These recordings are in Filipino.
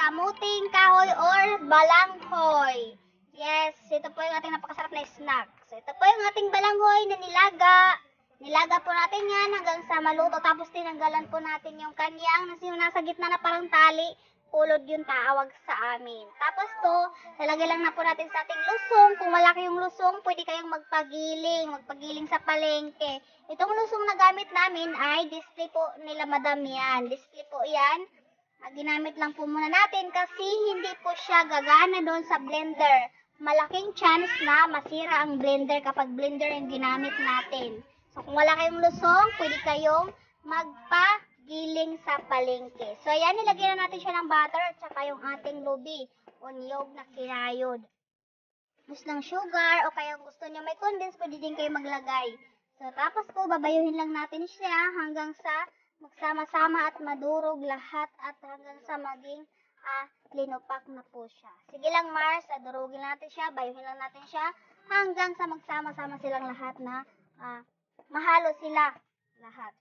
kamuting kahoy or balanghoy. Yes, ito po yung ating napakasarap na snack. So, ito po yung ating balanghoy na nilaga. Nilaga po natin yan hanggang sa maluto. Tapos tinanggalan po natin yung kanyang nasa gitna na parang tali. Pulod yung tawag sa amin. Tapos to, lalagay lang na po natin sa ating lusong. Kung malaki yung lusong, pwede kayong magpagiling sa palengke. Itong lusong na gamit namin ay display po nila madam yan. Display po yan. Ginamit lang po muna natin kasi hindi po siya gagana doon sa blender. Malaking chance na masira ang blender kapag blender yung ginamit natin. So kung wala kayong lusong, pwede kayong magpagiling sa palengke. So ayan, nilagay na natin siya ng butter at saka yung ating lubi o niyog na kinayod. Gusto ng sugar o kaya gusto nyo may condense, pwede din kayo maglagay. So tapos po, babayuhin lang natin siya hanggang sa magsama-sama at madurog lahat at hanggang sa maging linupak na po siya. Sige lang Mars, durugin natin siya, bayuhin lang natin siya hanggang sa magsama-sama silang lahat na mahalo sila lahat.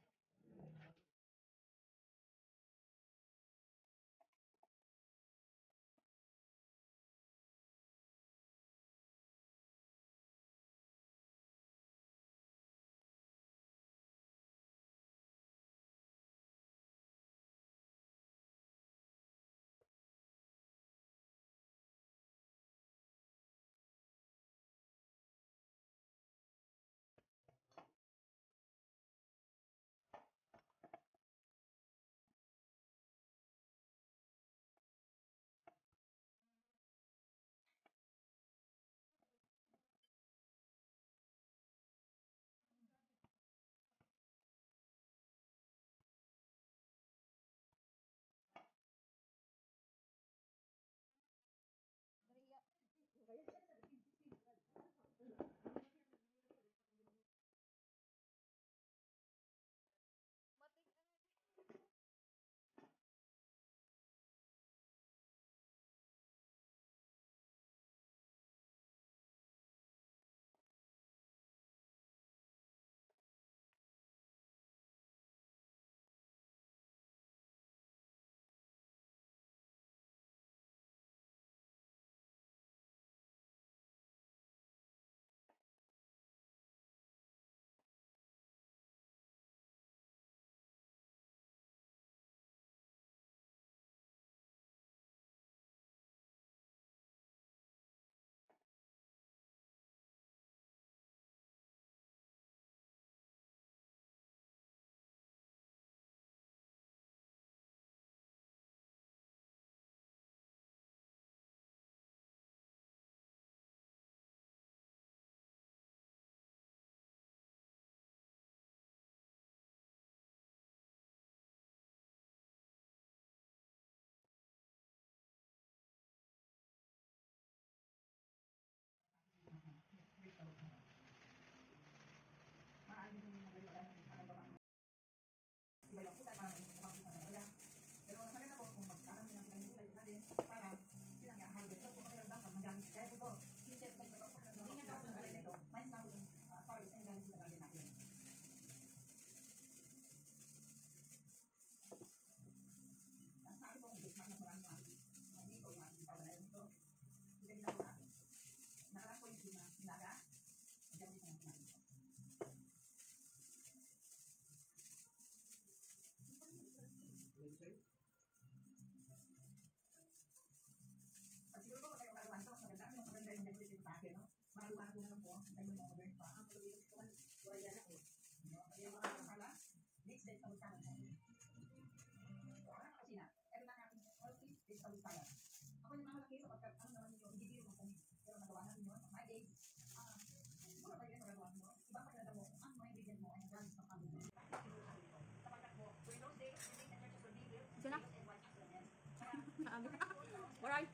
Alright.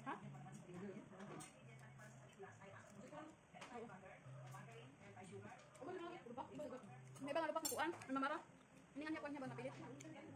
Ha? May bang lupak na kuan? May mamara? Ini kan niya kuan niya bang napilit?